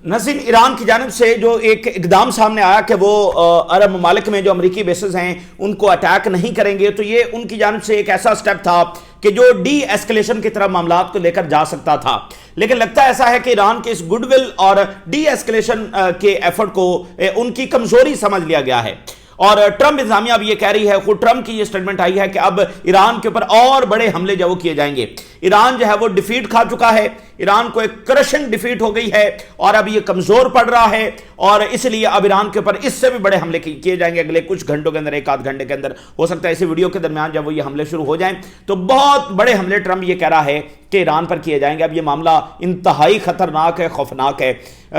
ناظرین، ایران کی جانب سے جو ایک اقدام سامنے آیا کہ وہ عرب ممالک میں جو امریکی بیسز ہیں ان کو اٹیک نہیں کریں گے، تو یہ ان کی جانب سے ایک ایسا سٹیپ تھا کہ جو ڈی ایسکلیشن کی طرف معاملات کو لے کر جا سکتا تھا، لیکن لگتا ایسا ہے کہ ایران کے اس گڈ ول اور ڈی ایسکلیشن کے ایفرٹ کو ان کی کمزوری سمجھ لیا گیا ہے، اور ٹرمپ انتظامیہ اب یہ کہہ رہی ہے، خود ٹرمپ کی یہ سٹیٹمنٹ آئی ہے کہ اب ایران کے اوپر اور بڑے حملے جو وہ کیے جائیں گے۔ ایران جو ہے وہ ڈیفیٹ کھا چکا ہے، ایران کو ایک کرشنگ ڈیفیٹ ہو گئی ہے اور اب یہ کمزور پڑ رہا ہے، اور اس لیے اب ایران کے اوپر اس سے بھی بڑے حملے کیے جائیں گے اگلے کچھ گھنٹوں کے اندر، ایک آدھ گھنٹے کے اندر ہو سکتا ہے اسی ویڈیو کے درمیان جب وہ یہ حملے شروع ہو جائیں تو بہت بڑے حملے ٹرمپ یہ کہہ رہا ہے کہ ایران پر کیے جائیں گے۔ اب یہ معاملہ انتہائی خطرناک ہے، خوفناک ہے۔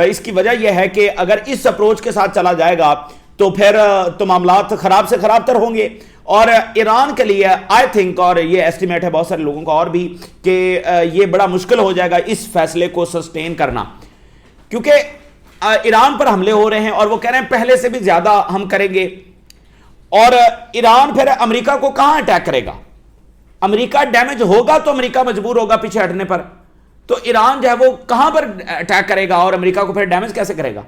اس کی وجہ یہ ہے کہ اگر اس اپروچ کے ساتھ چلا جائے گا تو پھر تو معاملات خراب سے خراب تر ہوں گے، اور ایران کے لیے آئی تھنک، اور یہ ایسٹیمیٹ ہے بہت سارے لوگوں کا اور بھی، کہ یہ بڑا مشکل ہو جائے گا اس فیصلے کو سسٹین کرنا، کیونکہ ایران پر حملے ہو رہے ہیں اور وہ کہہ رہے ہیں پہلے سے بھی زیادہ ہم کریں گے، اور ایران پھر امریکہ کو کہاں اٹیک کرے گا؟ امریکہ ڈیمیج ہوگا تو امریکہ مجبور ہوگا پیچھے ہٹنے پر، تو ایران جو ہے وہ کہاں پر اٹیک کرے گا اور امریکہ کو پھر ڈیمیج کیسے کرے گا؟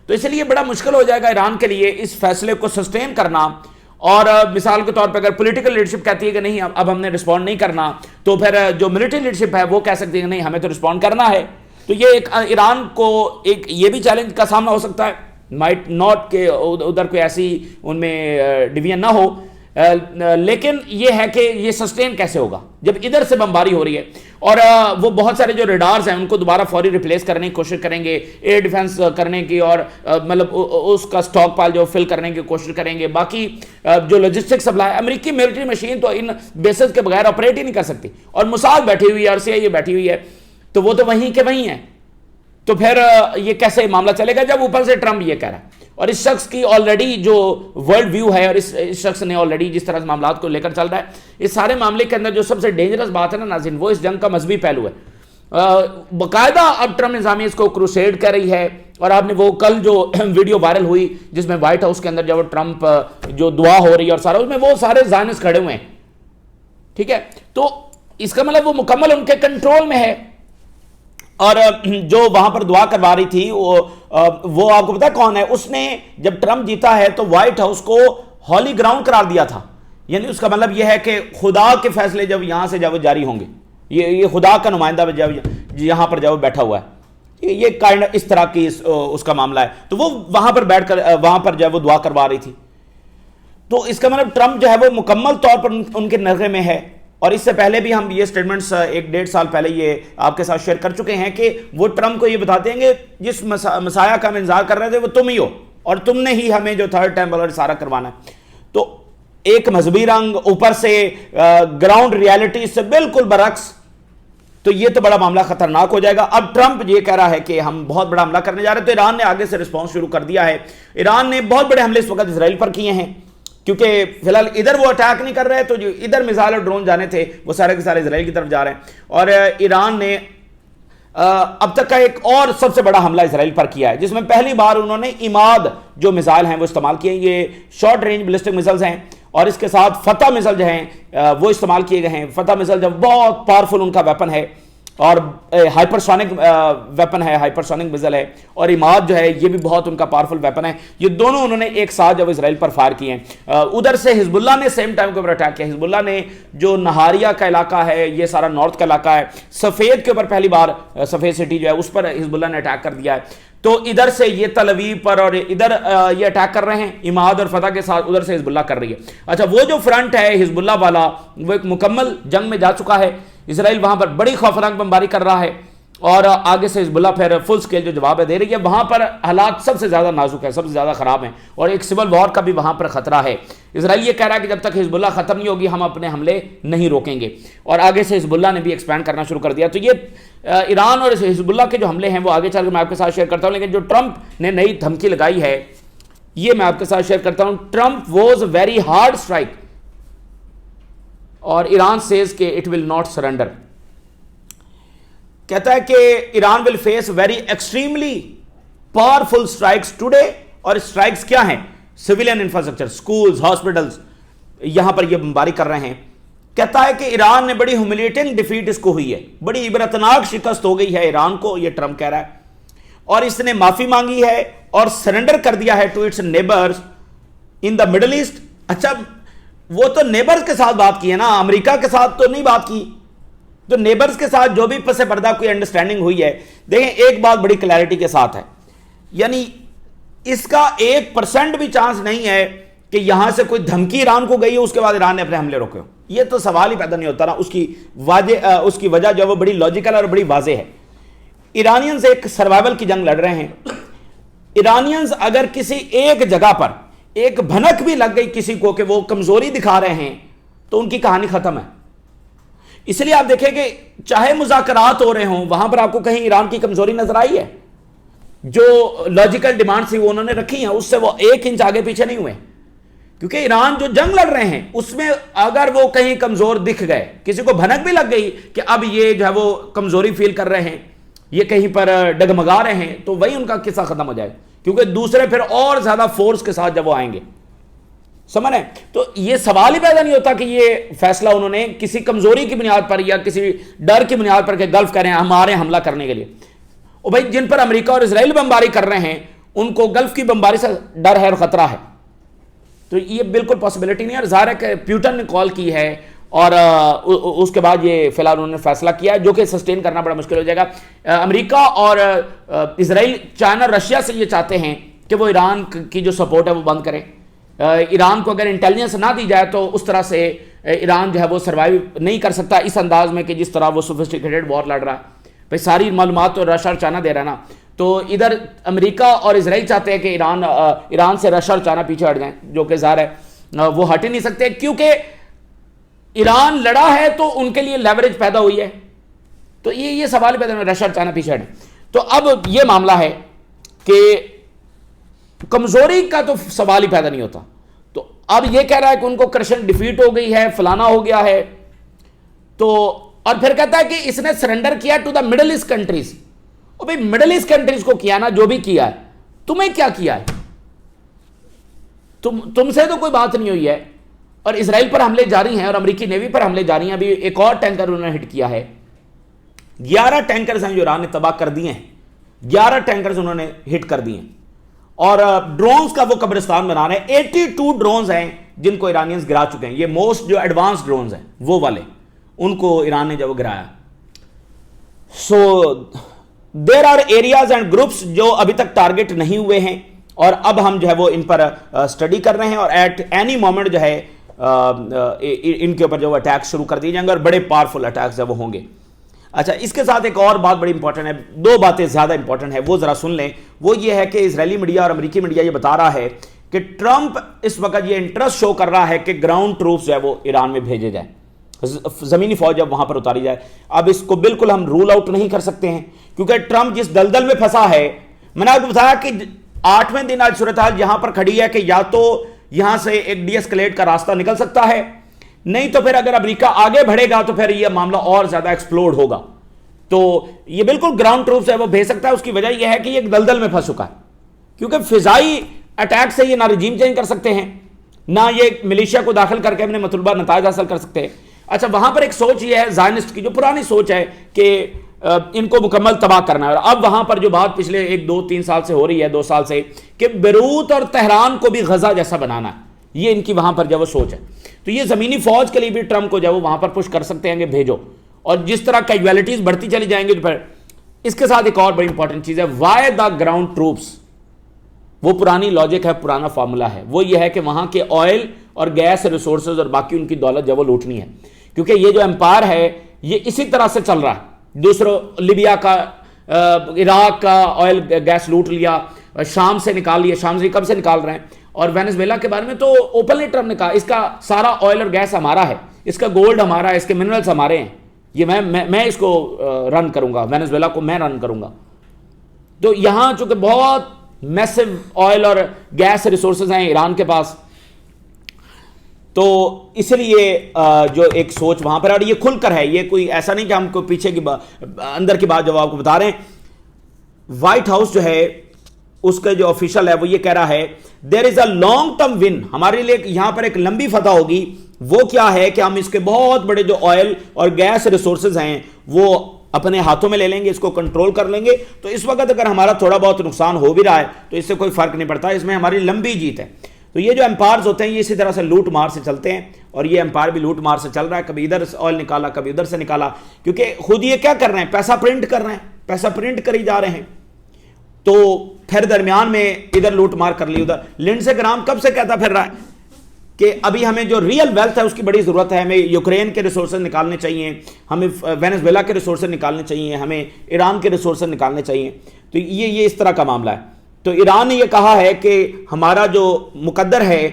تو اس لیے بڑا مشکل ہو جائے گا ایران کے لیے اس فیصلے کو سسٹین کرنا، اور مثال کے طور پہ اگر پولیٹیکل لیڈرشپ کہتی ہے کہ نہیں اب ہم نے رسپونڈ نہیں کرنا، تو پھر جو ملٹری لیڈرشپ ہے وہ کہہ سکتی ہے کہ نہیں ہمیں تو رسپونڈ کرنا ہے، تو یہ ایک ایران کو ایک یہ بھی چیلنج کا سامنا ہو سکتا ہے، مائٹ ناٹ کہ ادھر کوئی ایسی ان میں ڈویژن نہ ہو، لیکن یہ ہے کہ یہ سسٹین کیسے ہوگا جب ادھر سے بمباری ہو رہی ہے، اور وہ بہت سارے جو ریڈارز ہیں ان کو دوبارہ فوری ریپلیس کرنے کی کوشش کریں گے، ایئر ڈیفنس کرنے کی، اور مطلب اس کا سٹاک پال جو فل کرنے کی کوشش کریں گے، باقی جو لاجسٹک سپلائی، امریکی ملٹری مشین تو ان بیسز کے بغیر آپریٹ ہی نہیں کر سکتی، اور موساد بیٹھی ہوئی ہے اور CIA بیٹھی ہوئی ہے، تو وہ تو وہیں کے وہیں ہیں، تو پھر یہ کیسے معاملہ چلے گا جب اوپر سے ٹرمپ یہ کہہ رہا ہے، اور اس شخص کی آلریڈی جو ورلڈ ویو ہے، اور اس شخص نے آلریڈی جس طرح معاملات کو لے کر چل رہا ہے، اس سارے معاملے کے اندر جو سب سے ڈینجرس بات ہے نا ناظرین، وہ اس جنگ کا مذہبی پہلو ہے۔ باقاعدہ اب ٹرمپ انتظامیہ اس کو کروسیڈ کر رہی ہے، اور آپ نے وہ کل جو ویڈیو وائرل ہوئی جس میں وائٹ ہاؤس کے اندر جب ٹرمپ جو دعا ہو رہی ہے اور سارا، اس میں وہ سارے زائنسٹ کھڑے ہوئے ہیں، ٹھیک ہے، تو اس کا مطلب وہ مکمل ان کے کنٹرول میں ہے، اور جو وہاں پر دعا کروا رہی تھی وہ آپ کو پتا کون ہے؟ اس نے جب ٹرمپ جیتا ہے تو وائٹ ہاؤس کو ہولی گراؤنڈ قرار دیا تھا، یعنی اس کا مطلب یہ ہے کہ خدا کے فیصلے جب یہاں سے جب جاری ہوں گے، یہ خدا کا نمائندہ جب یہاں پر جب بیٹھا ہوا ہے، یہ کائنڈ اس طرح کی اس کا معاملہ ہے، تو وہ وہاں پر بیٹھ کر وہاں پر جب وہ دعا کروا رہی تھی، تو اس کا مطلب ٹرمپ جو ہے وہ مکمل طور پر ان کے نرغے میں ہے، اور اس سے پہلے بھی ہم یہ سٹیٹمنٹس 1-1.5 سال پہلے یہ آپ کے ساتھ شیئر کر چکے ہیں کہ وہ ٹرمپ کو یہ بتاتے ہیں کہ جس مسایہ کا ہم انتظار کر رہے تھے وہ تم ہی ہو، اور تم نے ہی ہمیں جو تھرڈ ٹیمپل اور سارا کروانا ہے، تو ایک مذہبی رنگ اوپر سے گراؤنڈ ریالٹی سے بالکل برعکس، تو یہ تو بڑا معاملہ خطرناک ہو جائے گا۔ اب ٹرمپ یہ کہہ رہا ہے کہ ہم بہت بڑا حملہ کرنے جا رہے ہیں، تو ایران نے آگے سے رسپانس شروع کر دیا ہے، ایران نے بہت بڑے حملے اس وقت اسرائیل پر کیے ہیں، کیونکہ فی الحال ادھر وہ اٹیک نہیں کر رہے، تو جو ادھر میزائل اور ڈرون جانے تھے وہ سارے کے سارے اسرائیل کی طرف جا رہے ہیں، اور ایران نے اب تک کا ایک اور سب سے بڑا حملہ اسرائیل پر کیا ہے، جس میں پہلی بار انہوں نے ایماد جو میزائل ہیں وہ استعمال کیے، یہ شارٹ رینج بلسٹک میزائلز ہیں، اور اس کے ساتھ فتح میزائل جو ہیں وہ استعمال کیے گئے ہیں۔ فتح میزائل جب بہت پاورفل ان کا ویپن ہے، اور ہائپرسونک ویپن ہے، ہائپرسونک میزائل ہے، اور ایماد جو ہے یہ بھی بہت ان کا پاورفل ویپن ہے، یہ دونوں انہوں نے ایک ساتھ جب اسرائیل پر فائر کیے ہیں۔ ادھر سے حزب اللہ نے سیم ٹائم کے اوپر اٹیک کیا، حزب اللہ نے جو نہاریہ کا علاقہ ہے، یہ سارا نارتھ کا علاقہ ہے، سفید کے اوپر پہلی بار سفید سٹی جو ہے اس پر حزب اللہ نے اٹیک کر دیا ہے، تو ادھر سے یہ تل ابیب پر اور ادھر یہ اٹیک کر رہے ہیں اماد اور فتح کے ساتھ، ادھر سے حزب اللہ کر رہی ہے۔ اچھا، وہ جو فرنٹ ہے حزب اللہ والا وہ ایک مکمل جنگ میں جا چکا ہے، اسرائیل وہاں پر بڑی خوفناک بمباری کر رہا ہے، اور آگے سے حزب اللہ پھر فل سکیل جو جواب ہے دے رہی ہے، وہاں پر حالات سب سے زیادہ نازک ہے، سب سے زیادہ خراب ہیں، اور ایک سول وار کا بھی وہاں پر خطرہ ہے۔ اسرائیل یہ کہہ رہا ہے کہ جب تک حزب اللہ ختم نہیں ہوگی ہم اپنے حملے نہیں روکیں گے، اور آگے سے حزب اللہ نے بھی ایکسپینڈ کرنا شروع کر دیا۔ تو یہ ایران اور حزب اللہ کے جو حملے ہیں وہ آگے چل کے میں آپ کے ساتھ شیئر کرتا ہوں، لیکن جو ٹرمپ نے نئی دھمکی لگائی ہے یہ میں آپ کے ساتھ شیئر کرتا ہوں۔ Trump was very hard strike, اور ایران سیز کہ اٹ ول ناٹ سرنڈر، کہتا ہے کہ Iran will face very extremely powerful strikes today, اور اسٹرائکس کیا ہیں؟ سویلین انفراسٹرکچر، سکولز، ہاسپٹلز، یہاں پر یہ بمباری کر رہے ہیں۔ کہتا ہے کہ ایران نے بڑی ہیوملیٹنگ ڈیفیٹ اس کو ہوئی ہے، بڑی عبرتناک شکست ہو گئی ہے ایران کو، یہ ٹرمپ کہہ رہا ہے، اور اس نے معافی مانگی ہے اور سرنڈر کر دیا ہے to its neighbours in the Middle East. اچھا وہ تو نیبرز کے ساتھ بات کی ہے نا, امریکہ کے ساتھ تو نہیں بات کی. تو نیبرز کے ساتھ جو بھی پس پردہ کوئی انڈرسٹینڈنگ ہوئی ہے, دیکھیں ایک بات بڑی کلیئرٹی کے ساتھ ہے, یعنی اس کا 1% بھی چانس نہیں ہے کہ یہاں سے کوئی دھمکی ایران کو گئی ہے اس کے بعد ایران نے اپنے حملے روکے ہو. یہ تو سوال ہی پیدا نہیں ہوتا نا. اس کی وجہ جو وہ بڑی لاجیکل اور بڑی واضح ہے. ایرانینز ایک سروائیول کی جنگ لڑ رہے ہیں. ایرانینز اگر کسی ایک جگہ پر ایک بھنک بھی لگ گئی کسی کو کہ وہ کمزوری دکھا رہے ہیں تو ان کی کہانی ختم ہے. اس لیے آپ دیکھیں کہ چاہے مذاکرات ہو رہے ہوں وہاں پر آپ کو کہیں ایران کی کمزوری نظر آئی ہے؟ جو لاجیکل ڈیمانڈ تھی وہ انہوں نے رکھی ہیں, اس سے وہ 1 انچ آگے پیچھے نہیں ہوئے. کیونکہ ایران جو جنگ لڑ رہے ہیں اس میں اگر وہ کہیں کمزور دکھ گئے, کسی کو بھنک بھی لگ گئی کہ اب یہ جو ہے وہ کمزوری فیل کر رہے ہیں, یہ کہیں پر ڈگمگا رہے ہیں, تو وہی ان کا قصہ ختم ہو جائے. کیونکہ دوسرے پھر اور زیادہ فورس کے ساتھ جب وہ آئیں گے, سمجھ رہے ہیں؟ تو یہ سوال ہی پیدا نہیں ہوتا کہ یہ فیصلہ انہوں نے کسی کمزوری کی بنیاد پر یا کسی ڈر کی بنیاد پر کہ گلف کریں ہمارے حملہ کرنے کے لیے. اور بھائی جن پر امریکہ اور اسرائیل بمباری کر رہے ہیں ان کو گلف کی بمباری سے ڈر ہے اور خطرہ ہے. تو یہ بالکل پاسبلٹی نہیں ہے. اور ظاہر ہے کہ پیوٹن نے کال کی ہے اور اس کے بعد یہ فی الحال انہوں نے فیصلہ کیا ہے جو کہ سسٹین کرنا بڑا مشکل ہو جائے گا. امریکہ اور اسرائیل, چائنا, رشیا سے یہ چاہتے ہیں کہ وہ ایران کی جو سپورٹ ہے وہ بند کریں. ایران کو اگر انٹیلیجنس نہ دی جائے تو اس طرح سے ایران جو ہے وہ سروائیو نہیں کر سکتا اس انداز میں کہ جس طرح وہ سوفسٹیکیٹڈ وار لڑ رہا ہے. بھائی ساری معلومات تو رشیا اور چائنا دے رہا ہے نا. تو ادھر امریکہ اور اسرائیل چاہتے ہیں کہ ایران سے رشیا اور چائنا پیچھے ہٹ جائیں, جو کہ ظاہر ہے وہ ہٹ ہی نہیں سکتے کیونکہ ایران لڑا ہے تو ان کے لیے لیوریج پیدا ہوئی ہے. تو یہ سوال پیدا ہے رشیا اور چائنا پیچھے ہٹیں. تو اب یہ معاملہ ہے کہ کمزوری کا تو سوال ہی پیدا نہیں ہوتا. تو اب یہ کہہ رہا ہے کہ ان کو کرشن ڈیفیٹ ہو گئی ہے, فلانا ہو گیا ہے. تو اور پھر کہتا ہے کہ اس نے سرنڈر کیا to the Middle East countries. اور بھائی مڈل ایسٹ کنٹریز کو کیا نا, جو بھی کیا ہے, تمہیں کیا کیا ہے؟ تم سے تو کوئی بات نہیں ہوئی ہے. اور اسرائیل پر حملے جاری ہیں اور امریکی نیوی پر حملے جاری ہیں. ابھی ایک اور ٹینکر انہوں نے ہٹ کیا ہے. 11 ٹینکرز ہیں جو ایران نے تباہ کر دیے ہیں. 11 ٹینکرز انہوں نے ہٹ کر دیے ہیں. اور ڈرونز کا وہ قبرستان بنا رہے ہیں. 82 ڈرونز ہیں جن کو ایرانینز گرا چکے ہیں. یہ موسٹ جو ایڈوانس ڈرونز ہیں وہ والے, ان کو ایران نے جب گرایا. So there are areas and groups جو ابھی تک ٹارگٹ نہیں ہوئے ہیں اور اب ہم جو ہے وہ ان پر اسٹڈی کر رہے ہیں اور ایٹ اینی مومنٹ جو ہے ان کے اوپر جو اٹیک شروع کر دیے جائیں گے اور بڑے پاورفل اٹیکس جو وہ ہوں گے. اچھا, اس کے ساتھ ایک اور بات بڑی امپورٹنٹ ہے, 2 باتیں زیادہ امپورٹنٹ ہے, وہ ذرا سن لیں. وہ یہ ہے کہ اسرائیلی میڈیا اور امریکی میڈیا یہ بتا رہا ہے کہ ٹرمپ اس وقت یہ انٹرسٹ شو کر رہا ہے کہ گراؤنڈ ٹروپس جو ہے وہ ایران میں بھیجے جائیں, زمینی فوج جب وہاں پر اتاری جائے. اب اس کو بالکل ہم رول آؤٹ نہیں کر سکتے ہیں کیونکہ ٹرمپ جس دلدل میں پھنسا ہے, میں نے آپ کو بتایا کہ 8ویں دن آج صورتحال یہاں پر کھڑی ہے کہ یا تو یہاں سے ایک ڈی ایسکلیٹ کا راستہ نکل سکتا ہے, نہیں تو پھر اگر امریکہ آگے بڑھے گا تو پھر یہ معاملہ اور زیادہ ایکسپلوڈ ہوگا. تو یہ بالکل گراؤنڈ ٹروپس ہے وہ بھیج سکتا ہے. اس کی وجہ یہ ہے کہ یہ ایک دلدل میں پھنس چکا ہے کیونکہ فضائی اٹیک سے یہ نہ رجیم چینج کر سکتے ہیں نہ یہ ملیشیا کو داخل کر کے اپنے مطلوبہ نتائج حاصل کر سکتے ہیں. اچھا, وہاں پر ایک سوچ یہ ہے زائنسٹ کی, جو پرانی سوچ ہے کہ ان کو مکمل تباہ کرنا ہے. اور اب وہاں پر جو بات پچھلے 1 2 3 سال سے ہو رہی ہے, 2 سال سے, کہ بیروت اور تہران کو بھی غزہ جیسا بنانا ہے, یہ ان کی وہاں پر جو وہ سوچ ہے. تو یہ زمینی فوج کے لیے بھی ٹرمپ کو جو وہاں پر پش کر سکتے ہیں کہ بھیجو. اور جس طرح کیجویلٹیز بڑھتی چلی جائیں گی پھر اس کے ساتھ ایک اور بڑی امپورٹنٹ چیز ہے, وائی دا گراؤنڈ ٹروپس. وہ پرانی لاجک ہے, پرانا فارمولا ہے. وہ یہ ہے کہ وہاں کے آئل اور گیس ریسورسز اور باقی ان کی دولت جو وہ لوٹنی ہے, کیونکہ یہ جو امپائر ہے یہ اسی طرح سے چل رہا ہے. دوسروں لیبیا کا, عراق کا آئل گیس لوٹ لیا, شام سے نکال لیا, شام سے کب سے نکال رہے ہیں. اور وینزویلا کے بارے میں تو اوپنلی ٹرمپ نے کہا اس کا سارا آئل اور گیس ہمارا ہے, اس کا گولڈ ہمارا ہے, اس کے منرلز ہمارے ہیں, یہ میں اس کو رن کروں گا, وینزویلا کو میں رن کروں گا. تو یہاں چونکہ بہت میسو آئل اور گیس ریسورسز ہیں ایران کے پاس, تو اس لیے جو ایک سوچ وہاں پر, اور یہ کھل کر ہے, یہ کوئی ایسا نہیں کہ ہم کو پیچھے کی اندر کی بات جو آپ کو بتا رہے ہیں. وائٹ ہاؤس جو ہے اس کا جو آفیشل ہے وہ یہ کہہ رہا ہے دیر از اے لانگ ٹرم ون, ہمارے لیے یہاں پر ایک لمبی فتح ہوگی. وہ کیا ہے کہ ہم اس کے بہت بڑے جو آئل اور گیس ریسورسز ہیں وہ اپنے ہاتھوں میں لے لیں گے, اس کو کنٹرول کر لیں گے, تو اس وقت اگر ہمارا تھوڑا بہت نقصان ہو بھی رہا ہے تو اس سے کوئی فرق نہیں پڑتا, اس میں ہماری لمبی جیت ہے. تو یہ جو امپائرز ہوتے ہیں یہ اسی طرح سے لوٹ مار سے چلتے ہیں, اور یہ امپائر بھی لوٹ مار سے چل رہا ہے, کبھی ادھر سے آئل نکالا کبھی ادھر سے نکالا, کیونکہ خود یہ کیا کر رہے ہیں, پیسہ پرنٹ کر رہے ہیں, پیسہ پرنٹ کری جا رہے ہیں, تو پھر درمیان میں ادھر لوٹ مار کر لی ادھر. لنڈسے گرام کب سے کہتا پھر رہا ہے کہ ابھی ہمیں جو ریئل ویلتھ ہے اس کی بڑی ضرورت ہے, ہمیں یوکرین کے ریسورسز نکالنے چاہیے, ہمیں وینزویلا کے ریسورسز نکالنے چاہیے, ہمیں ایران کے ریسورسز نکالنے چاہیے. تو یہ اس طرح کا معاملہ ہے. تو ایران نے یہ کہا ہے کہ ہمارا جو مقدر ہے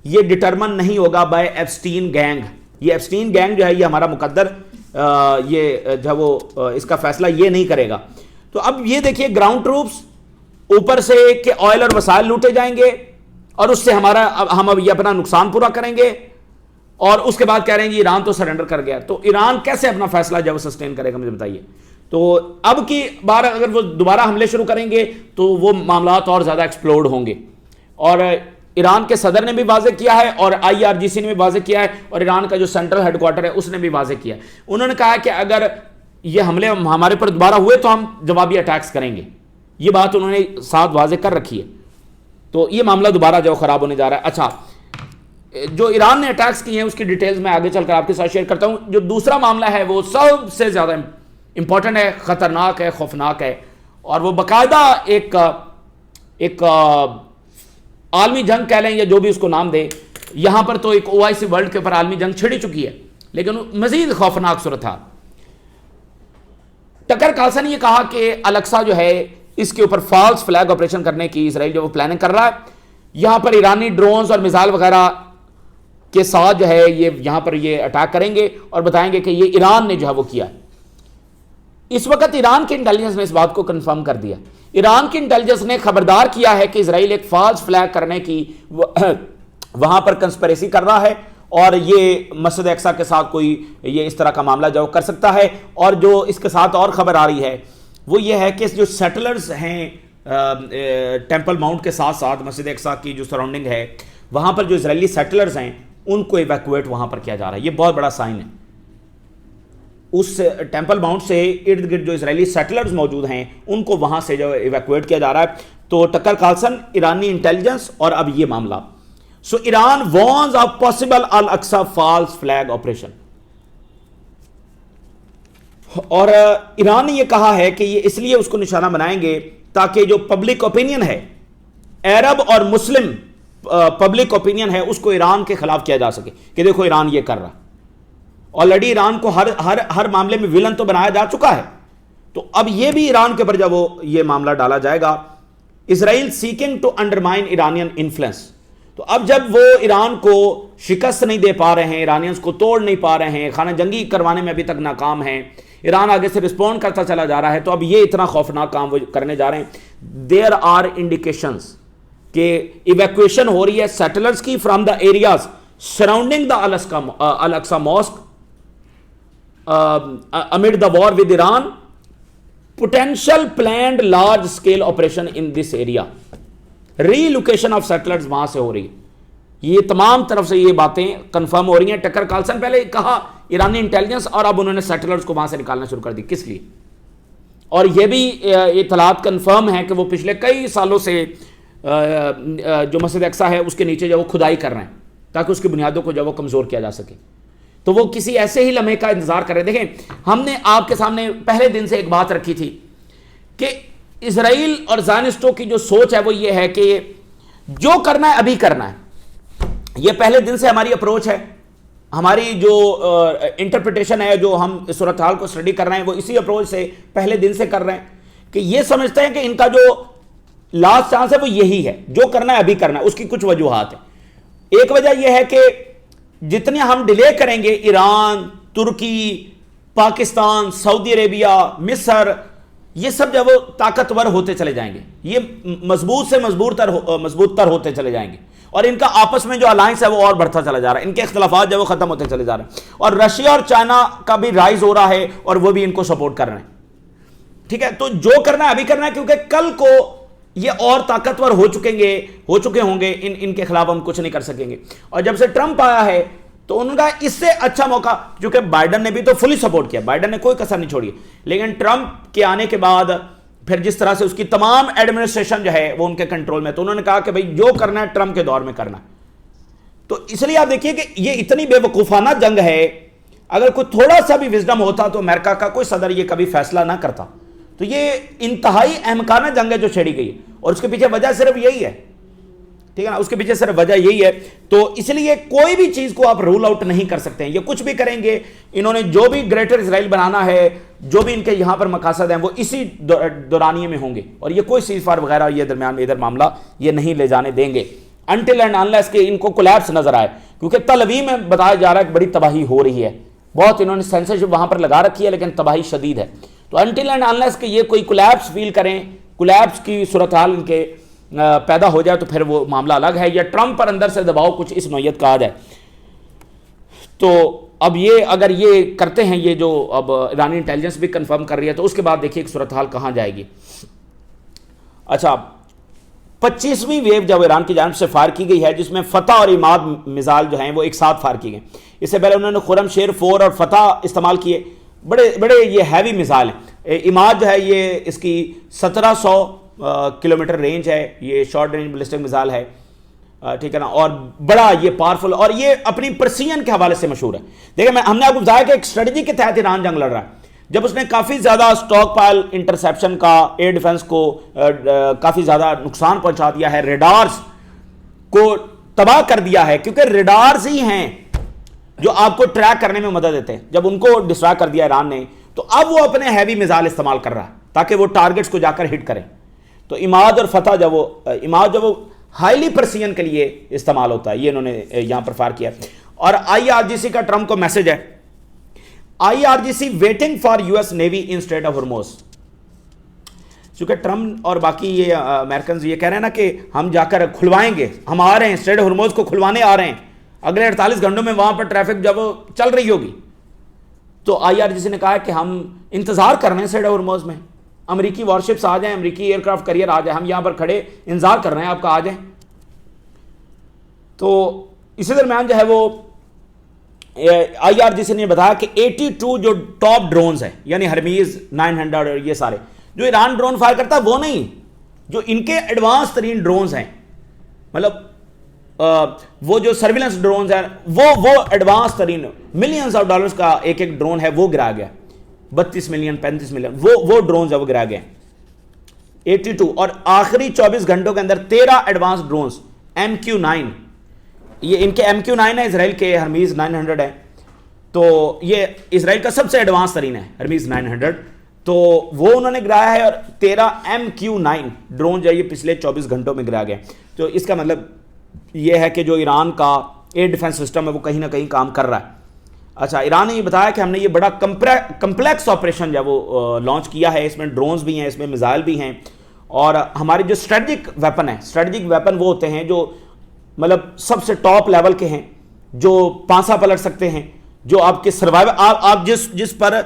یہ ڈٹرمن نہیں ہوگا بائی ایپسٹین گینگ. یہ ایپسٹین گینگ جو ہے یہ ہمارا مقدر یہ جو وہ اس کا فیصلہ یہ نہیں کرے گا. تو اب یہ دیکھیے گراؤنڈ ٹروپس اوپر سے کہ آئل اور وسائل لوٹے جائیں گے اور اس سے ہم اب یہ اپنا نقصان پورا کریں گے, اور اس کے بعد کہہ رہے ہیں جی ایران تو سرنڈر کر گیا. تو ایران کیسے اپنا فیصلہ جو سسٹین کرے گا مجھے بتائیے. تو اب کی بار اگر وہ دوبارہ حملے شروع کریں گے تو وہ معاملات اور زیادہ ایکسپلوڈ ہوں گے. اور ایران کے صدر نے بھی واضح کیا ہے, اور IRGC نے بھی واضح کیا ہے, اور ایران کا جو سینٹرل ہیڈ کوارٹر ہے اس نے بھی واضح کیا ہے. انہوں نے کہا کہ اگر یہ حملے ہمارے پر دوبارہ ہوئے تو ہم جوابی اٹیکس کریں گے. یہ بات انہوں نے ساتھ واضح کر رکھی ہے. تو یہ معاملہ دوبارہ جو خراب ہونے جا رہا ہے. اچھا, جو ایران نے اٹیکس کیے ہیں اس کی ڈیٹیلز میں آگے چل کر آپ کے ساتھ شیئر کرتا ہوں. جو دوسرا معاملہ ہے وہ سب سے زیادہ امپورٹنٹ ہے, خطرناک ہے, خوفناک ہے, اور وہ باقاعدہ ایک عالمی جنگ کہہ لیں یا جو بھی اس کو نام دیں. یہاں پر تو ایک OIC ورلڈ کے اوپر عالمی جنگ چھڑی چکی ہے, لیکن مزید خوفناک صورت ہے. ٹکر کارلسن نے یہ کہا کہ الیکسا جو ہے اس کے اوپر فالس فلیگ آپریشن کرنے کی اسرائیل جو وہ پلاننگ کر رہا ہے. یہاں پر ایرانی ڈرونز اور میزائل وغیرہ کے ساتھ جو ہے یہ یہاں پر یہ اٹیک کریں گے اور بتائیں گے کہ یہ ایران نے جو ہے وہ کیا ہے. اس وقت ایران کی انٹیلیجنس نے اس بات کو کنفرم کر دیا. ایران کی انٹیلیجنس نے خبردار کیا ہے کہ اسرائیل ایک فالس فلیگ کرنے کی وہاں پر کنسپریسی کر رہا ہے, اور یہ مسجد اقصی کے ساتھ کوئی یہ اس طرح کا معاملہ جو کر سکتا ہے. اور جو اس کے ساتھ اور خبر آ رہی ہے وہ یہ ہے کہ جو سیٹلرز ہیں ٹیمپل ماؤنٹ کے ساتھ ساتھ مسجد اقصی کی جو سراؤنڈنگ ہے وہاں پر جو اسرائیلی سیٹلرز ہیں ان کو ایویکویٹ وہاں پر کیا جا رہا ہے. یہ بہت بڑا سائن ہے. اس ٹیمپل ماؤنٹ سے ارد گرد جو اسرائیلی سیٹلرز موجود ہیں ان کو وہاں سے جو ایویکویٹ کیا جا رہا ہے. تو ٹکر کارلسن, ایرانی انٹیلیجنس, اور اب یہ معاملہ. So Iran warns of possible Al-Aqsa false flag operation. اور ایران نے یہ کہا ہے کہ یہ اس لیے اس کو نشانہ بنائیں گے تاکہ جو پبلک اوپینین ہے, عرب اور مسلم پبلک اوپینین ہے, اس کو ایران کے خلاف کیا جا سکے کہ دیکھو ایران یہ کر رہا. آلریڈی ایران کو ہر معاملے میں ویلن تو بنایا جا چکا ہے, تو اب یہ بھی ایران کے اوپر جب وہ یہ معاملہ ڈالا جائے گا. Israel seeking to undermine Iranian influence. تو اب جب وہ ایران کو شکست نہیں دے پا رہے ہیں, ایرانینز کو توڑ نہیں پا رہے ہیں, خانہ جنگی کروانے میں ابھی تک ناکام ہیں, ایران آگے سے رسپونڈ کرتا چلا جا رہا ہے, تو اب یہ اتنا خوفناک کام وہ کرنے جا رہے ہیں. دیر آر انڈیکیشنز کہ ایویکویشن ہو رہی ہے سیٹلرز کی from the areas surrounding the Al-Aqsa mosque amid the war with Iran, potential planned large scale operation in this area, relocation of settlers وہاں سے ہو رہی ہے. یہ تمام طرف سے یہ باتیں کنفرم ہو رہی ہیں. ٹکر کارلسن پہلے کہا ایرانی انٹیلیجنس, اور اب انہوں نے سیٹلرز کو وہاں سے نکالنا شروع کر دی. کس لیے؟ اور یہ بھی اطلاعات کنفرم ہیں کہ وہ پچھلے کئی سالوں سے جو مسجد اقصی ہے اس کے نیچے جو وہ کھدائی کر رہے ہیں تاکہ اس کی بنیادوں کو جو وہ کمزور کیا جا سکے. تو وہ کسی ایسے ہی لمحے کا انتظار کر رہے. دیکھیں, ہم نے آپ کے سامنے پہلے دن سے ایک بات رکھی تھی کہ اسرائیل اور زائنسٹوں کی جو سوچ ہے وہ یہ ہے کہ جو کرنا ہے ابھی کرنا ہے. یہ پہلے دن سے ہماری اپروچ ہے, ہماری جو انٹرپریٹیشن ہے, جو ہم صورتحال کو اسٹڈی کر رہے ہیں وہ اسی اپروچ سے پہلے دن سے کر رہے ہیں کہ یہ سمجھتے ہیں کہ ان کا جو لاسٹ چانس ہے وہ یہی ہے, جو کرنا ہے ابھی کرنا ہے. اس کی کچھ وجوہات ہیں. ایک وجہ یہ ہے کہ جتنے ہم ڈیلے کریں گے, ایران, ترکی, پاکستان, سعودی عربیہ, مصر, یہ سب جب وہ طاقتور ہوتے چلے جائیں گے, یہ مضبوط سے مضبوط تر ہوتے چلے جائیں گے, اور ان کا آپس میں جو الائنس ہے وہ اور بڑھتا چلا جا رہا ہے, ان کے اختلافات جو وہ ختم ہوتے چلے جا رہے ہیں, اور رشیا اور چائنا کا بھی رائز ہو رہا ہے اور وہ بھی ان کو سپورٹ کر رہے ہیں. ٹھیک ہے, تو جو کرنا ہے ابھی کرنا ہے, کیونکہ کل کو یہ اور طاقتور ہو چکے ہوں گے, ان کے خلاف ہم کچھ نہیں کر سکیں گے. اور جب سے ٹرمپ آیا ہے تو ان کا اس سے اچھا موقع، چونکہ بائیڈن نے بھی تو فلی سپورٹ کیا، بائیڈن نے کوئی کسر نہیں چھوڑی، لیکن ٹرمپ کے آنے کے بعد پھر جس طرح سے اس کی تمام ایڈمنسٹریشن جو ہے وہ ان کے کنٹرول میں، تو انہوں نے کہا کہ بھئی جو کرنا ہے ٹرمپ کے دور میں کرنا ہے. تو اس لیے آپ دیکھیے کہ یہ اتنی بے وقوفانہ جنگ ہے، اگر کوئی تھوڑا سا بھی وزڈم ہوتا تو امریکہ کا کوئی صدر یہ کبھی فیصلہ نہ کرتا. تو یہ انتہائی احمقانہ جنگ ہے جو چھیڑی گئی ہے، اور اس کے پیچھے وجہ صرف یہی ہے، ٹھیک ہے نا، اس کے پیچھے صرف وجہ یہی ہے. تو اس لیے کوئی بھی چیز کو آپ رول آؤٹ نہیں کر سکتے ہیں، یہ کچھ بھی کریں گے. انہوں نے جو بھی گریٹر اسرائیل بنانا ہے، جو بھی ان کے یہاں پر مقاصد ہیں، وہ اسی دورانیے میں ہوں گے، اور یہ کوئی سیز فائر وغیرہ یہ درمیان میں ادھر معاملہ یہ نہیں لے جانے دیں گے انٹل اینڈ انلیس کہ ان کو کولیپس نظر آئے. کیونکہ تل اویو میں بتایا جا رہا ہے کہ بڑی تباہی ہو رہی ہے، بہت انہوں نے سینسرشپ وہاں پر لگا رکھی ہے، لیکن تباہی شدید ہے. تو انٹل اینڈ انلیس کہ یہ کوئی کولیپس فیل کریں، کولیپس کی صورتحال ان کے پیدا ہو جائے، تو پھر وہ معاملہ الگ ہے، یا ٹرمپ پر اندر سے دباؤ کچھ اس نوعیت کا آ جائے. تو اب یہ اگر یہ کرتے ہیں، یہ جو اب ایرانی انٹیلیجنس بھی کنفرم کر رہی ہے، تو اس کے بعد دیکھیے کہ صورتحال کہاں جائے گی. اچھا، 25ویں ویو جب ایران کی جانب سے فائر کی گئی ہے، جس میں فتح اور عماد میزائل جو ہیں وہ ایک ساتھ فائر کی گئے. اس سے پہلے انہوں نے خرم شیر 4 اور فتح استعمال کیے، بڑے یہ ہیوی میزائل ہیں. عماد جو ہے یہ اس کی 1700 کلومیٹر رینج ہے، یہ شارٹ رینج بلسٹک میزائل ہے، ٹھیک ہے نا، اور بڑا یہ پاورفل، اور یہ اپنی پرسیژن کے حوالے سے مشہور ہے. دیکھیں ہم نے آپ کو بتایا کہ ایک اسٹریٹجی کے تحت ایران جنگ لڑ رہا ہے. جب اس نے کافی زیادہ سٹاک پائل انٹرسیپشن کا، ایئر ڈیفنس کو کافی زیادہ نقصان پہنچا دیا ہے، ریڈارز کو تباہ کر دیا ہے، کیونکہ ریڈارز ہی ہیں جو آپ کو ٹریک کرنے میں مدد دیتے ہیں. جب ان کو ڈسٹرائے کر دیا ایران نے، تو اب وہ اپنے ہیوی میزائل استعمال کر رہا ہے تاکہ وہ ٹارگٹس کو جا کر ہٹ کریں. تو عماد اور فتح عماد وہ ہائیلی پرسیژن کے لیے استعمال ہوتا ہے، یہ انہوں نے یہاں پر فائر کیا. اور IRGC کا ٹرمپ کو میسج ہے، IRGC waiting for US navy in strait of Hormuz. چونکہ ٹرمپ اور باقی یہ امریکنز یہ کہہ رہے ہیں نا کہ ہم جا کر کھلوائیں گے، ہم آ رہے ہیں اسٹریٹ آف ہرموز کو کھلوانے آ رہے ہیں، اگلے 48 گھنٹوں میں وہاں پر ٹریفک جب چل رہی ہوگی. تو IRGC نے کہا ہے کہ ہم انتظار کر رہے ہیں اسٹریٹ آف ہرموز میں، امریکی وارشپس آ جائیں، امریکی ایئر کرافٹ کیریئر آ جائیں، ہم یہاں پر کھڑے انتظار کر رہے ہیں آپ کا، آ جائیں. تو اسی درمیان جو ہے وہ IRGC نے بتایا کہ 82 جو ٹاپ ڈرونز ہیں، یعنی ہرمیز 900 اور یہ سارے جو ایران ڈرون فائر کرتا ہے وہ نہیں، جو ان کے ایڈوانس ترین ڈرونز ہیں، مطلب وہ جو سرویلنس ڈرونز ہیں، وہ ایڈوانس ترین ملینز آف ڈالرز کا ایک ڈرون ہے، وہ گرا گیا. 32 ملین 35 ملین وہ ڈرونز ہے، وہ گرا گئے 82. اور آخری 24 گھنٹوں کے اندر 13 ایڈوانس ڈرونز MQ-9، یہ ان کے MQ-9 ہے، اسرائیل کے ہرمیز 900 ہے. تو یہ اسرائیل کا سب سے ایڈوانس ترین ہے ہرمیز 900، تو وہ انہوں نے گرایا ہے. اور 13 MQ-9 ڈرون جو ہے یہ پچھلے 24 گھنٹوں میں گرا گئے. تو اس کا مطلب یہ ہے کہ جو ایران کا ایئر ڈیفنس سسٹم ہے وہ کہیں نہ کہیں کام کر رہا ہے. اچھا، ایران نے یہ بتایا کہ ہم نے یہ بڑا کمپلیکس آپریشن جو ہے وہ لانچ کیا ہے، اس میں ڈرونز بھی ہیں، اس میں میزائل بھی ہیں، اور ہمارے جو اسٹریٹجک ویپن ہیں، اسٹریٹجک ویپن وہ ہوتے ہیں جو مطلب سب سے ٹاپ لیول کے ہیں، جو پانسا پلٹ سکتے ہیں، جو آپ کے سروائیول آپ جس پر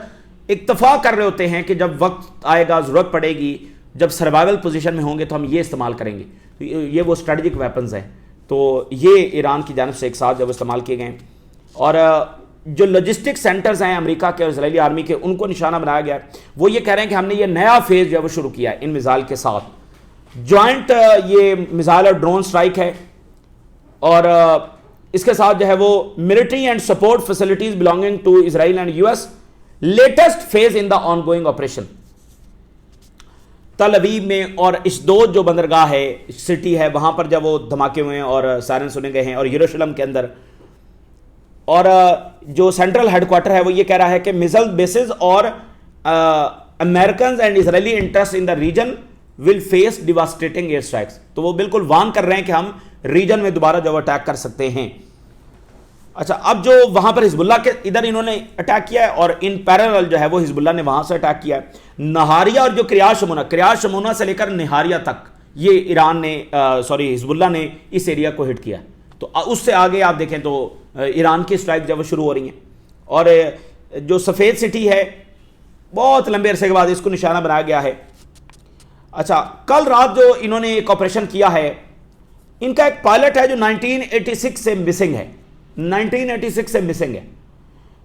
اتفاق کر رہے ہوتے ہیں کہ جب وقت آئے گا، ضرورت پڑے گی، جب سروائیول پوزیشن میں ہوں گے تو ہم یہ استعمال کریں گے. یہ وہ اسٹریٹجک ویپنز ہیں. تو یہ ایران کی جانب سے ایک ساتھ جب استعمال کیے گئے. اور جو لاجسٹک سینٹرز ہیں امریکہ کے اور اسرائیلی آرمی کے، ان کو نشانہ بنایا گیا ہے. وہ یہ کہہ رہے ہیں کہ ہم نے یہ نیا فیز جو ہے وہ شروع کیا ہے ان میزائل کے ساتھ. جوائنٹ یہ میزائل اور ڈرون سٹرائک ہے، اور اس کے ساتھ جو ہے وہ military and support facilities belonging to Israel and US latest phase in the ongoing operation. Tel Aviv میں اور اشدود جو بندرگاہ ہے، سٹی ہے، وہاں پر جب وہ دھماکے ہوئے ہیں اور سائرن سنے گئے ہیں، اور یروشلم کے اندر. اور جو سینٹرل ہیڈ کوارٹر ہے وہ یہ کہہ رہا ہے کہ میزائل بیسز اور Americans and Israeli interest in the region will face devastating air strikes. تو وہ بالکل وارن کر رہے ہیں کہ ہم ریجن میں دوبارہ جو اٹیک کر سکتے ہیں. اچھا، اب جو وہاں پر حزب اللہ کے ادھر انہوں نے اٹیک کیا ہے، اور ان پیرالل جو ہے وہ حزب اللہ نے وہاں سے اٹیک کیا ہے. نہاریہ اور جو کریات شمونہ سے لے کر نہاریہ تک یہ ایران نے حزب اللہ نے اس ایریا کو ہٹ کیا. تو اس سے آگے آپ دیکھیں تو ایران کی اسٹرائک جب وہ شروع ہو رہی ہیں. اور جو سفید سٹی ہے بہت لمبے عرصے کے بعد اس کو نشانہ بنایا گیا ہے. اچھا، کل رات جو انہوں نے ایک آپریشن کیا ہے، ان کا ایک پائلٹ ہے جو 1986 سے مسنگ ہے. 1986 سے مسنگ ہے.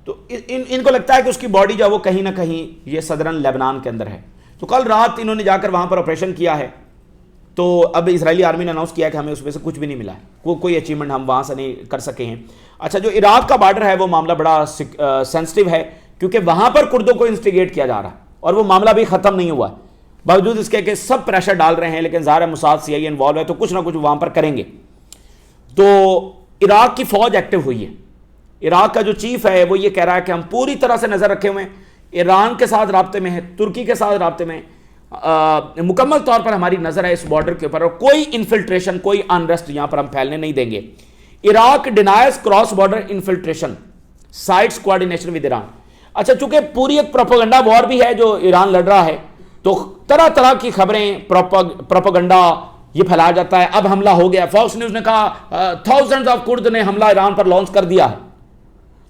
تو ان کو لگتا ہے کہ اس کی باڈی جو ہے وہ کہیں نہ کہیں یہ صدرن لیبنان کے اندر ہے. تو کل رات انہوں نے جا کر وہاں پر آپریشن کیا ہے. تو اب اسرائیلی آرمی نے اناؤنس کیا کہ ہمیں اس میں سے کچھ بھی نہیں ملا ہے, کوئی اچیومنٹ ہم وہاں سے نہیں کر سکے ہیں. اچھا, جو عراق کا بارڈر ہے وہ معاملہ بڑا سینسٹیو ہے, کیونکہ وہاں پر کردوں کو انسٹیگیٹ کیا جا رہا ہے اور وہ معاملہ بھی ختم نہیں ہوا ہے, باوجود اس کے کہ سب پریشر ڈال رہے ہیں. لیکن ظاہر ہے موساد CIA انوالو ہے تو کچھ نہ کچھ وہاں پر کریں گے. تو عراق کی فوج ایکٹیو ہوئی ہے. عراق کا جو چیف ہے وہ یہ کہہ رہا ہے کہ ہم پوری طرح سے نظر رکھے ہوئے ہیں, ایران کے ساتھ رابطے میں ہے, ترکی کے ساتھ رابطے میں, مکمل طور پر ہماری نظر ہے اس بارڈر کے اوپر, اور کوئی انفلٹریشن, کوئی انریسٹ یہاں پر ہم پھیلنے نہیں دیں گے. Iraq denies cross border infiltration sites coordination with Iran. اچھا, چونکہ پوری ایک پروپیگنڈا وار بھی ہے جو ایران لڑ رہا ہے, تو طرح طرح کی خبریں, پروپیگنڈا یہ پھیلایا جاتا ہے. اب حملہ ہو گیا, فاکس نیوز نے کہا تھاؤزنڈز آف کرد نے حملہ ایران پر لانچ کر دیا ہے.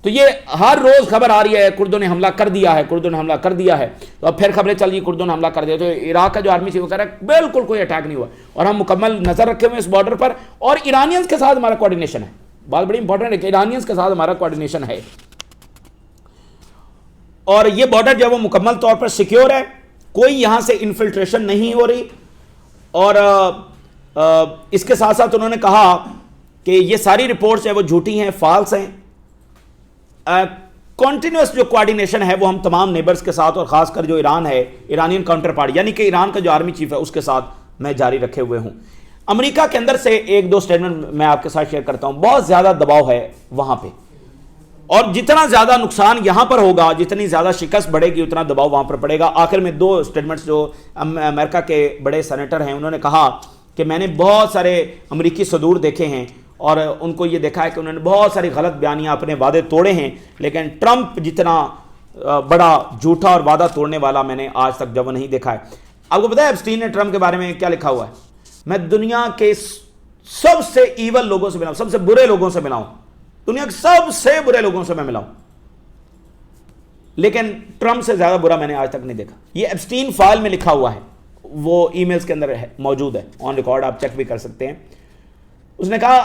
تو یہ ہر روز خبر آ رہی ہے کردوں نے حملہ کر دیا ہے, کردوں نے حملہ کر دیا ہے. تو اب پھر خبریں چل رہی کردوں نے حملہ کر دیا. تو عراق کا جو آرمی چیف وہ کہہ رہا ہے بالکل کوئی اٹیک نہیں ہوا, اور ہم مکمل نظر رکھے ہوئے اس بارڈر پر, اور ایرانینز کے ساتھ ہمارا کوارڈینیشن ہے. بات بڑی امپورٹنٹ ہے کہ ایرانینز کے ساتھ ہمارا کوارڈینیشن ہے, اور یہ بارڈر جو ہے وہ مکمل طور پر سیکیور ہے, کوئی یہاں سے انفلٹریشن نہیں ہو رہی. اور اس کے ساتھ ساتھ انہوں نے کہا کہ یہ ساری رپورٹس ہیں وہ جھوٹی ہیں, فالس ہیں. کنٹینیوس جو کوارڈینیشن ہے وہ ہم تمام نیبرز کے ساتھ, اور خاص کر جو ایران ہے, ایرانین کاؤنٹر پارٹ یعنی کہ ایران کا جو آرمی چیف ہے اس کے ساتھ میں جاری رکھے ہوئے ہوں. امریکہ کے اندر سے ایک دو سٹیٹمنٹ میں آپ کے ساتھ شیئر کرتا ہوں. بہت زیادہ دباؤ ہے وہاں پہ, اور جتنا زیادہ نقصان یہاں پر ہوگا, جتنی زیادہ شکست بڑھے گی, اتنا دباؤ وہاں پر پڑے گا. آخر میں دو سٹیٹمنٹس جو امریکہ کے بڑے سینیٹر ہیں انہوں نے کہا کہ میں نے بہت سارے امریکی صدور دیکھے ہیں, اور ان کو یہ دیکھا ہے کہ انہوں نے بہت ساری غلط بیانیاں, اپنے وعدے توڑے ہیں, لیکن ٹرمپ جتنا بڑا جھوٹا اور وعدہ توڑنے والا میں نے آج تک جب وہ نہیں دیکھا ہے. آپ کو پتا ہے ایپسٹین نے ٹرمپ کے بارے میں کیا لکھا ہوا ہے؟ میں دنیا کے سب سے ایول لوگوں سے ملا ہوں, سب سے برے لوگوں سے ملا ہوں, دنیا کے سب سے برے لوگوں سے میں ملا ہوں, لیکن ٹرمپ سے زیادہ برا میں نے آج تک نہیں دیکھا. یہ ایپسٹین فائل میں لکھا ہوا ہے, وہ ای میلز کے اندر موجود ہے, آن ریکارڈ آپ چیک بھی کر سکتے ہیں. اس نے کہا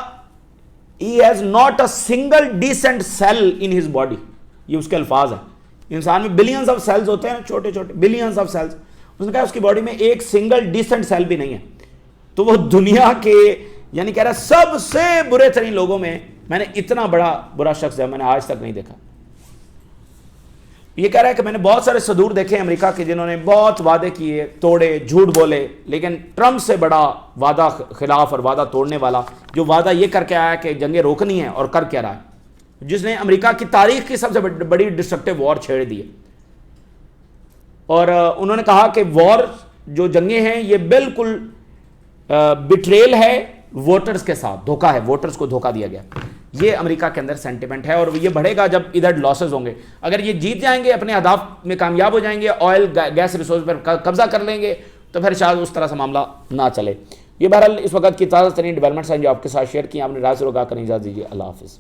he has not a single decent cell in his body. یہ اس کے الفاظ ہیں. انسان میں بلینز آف سیلز ہوتے ہیں, چھوٹے چھوٹے بلینز آف سیلز. اس نے کہا اس کی باڈی میں ایک سنگل ڈیسنٹ سیل بھی نہیں ہے. تو وہ دنیا کے یعنی کہہ رہا سب سے برے ترین لوگوں میں نے اتنا بڑا برا شخص ہے میں نے آج تک نہیں دیکھا. یہ کہہ رہا ہے کہ میں نے بہت سارے صدور دیکھے امریکہ کے جنہوں نے بہت وعدے کیے, توڑے, جھوٹ بولے, لیکن ٹرمپ سے بڑا وعدہ خلاف اور وعدہ توڑنے والا, جو وعدہ یہ کر کے آیا کہ جنگیں روکنی ہیں, اور کر کے رہا ہے, جس نے امریکہ کی تاریخ کی سب سے بڑی ڈسٹرکٹیو وار چھیڑ دی ہے. اور انہوں نے کہا کہ وار جو جنگیں ہیں یہ بالکل بٹریل ہے ووٹرز کے ساتھ, دھوکہ ہے, ووٹرز کو دھوکہ دیا گیا. یہ امریکہ کے اندر سینٹیمنٹ ہے, اور یہ بڑھے گا جب ادھر لاسز ہوں گے. اگر یہ جیت جائیں گے, اپنے اہداف میں کامیاب ہو جائیں گے, آئل گیس ریسورس پر قبضہ کر لیں گے, تو پھر شاید اس طرح سے معاملہ نہ چلے. یہ بہرحال اس وقت کی تازہ ترین ڈیولپمنٹس ہیں جو آپ کے ساتھ شیئر کی. آپ نے رائے سے روکا کریں, اجازت دیجیے. اللہ حافظ.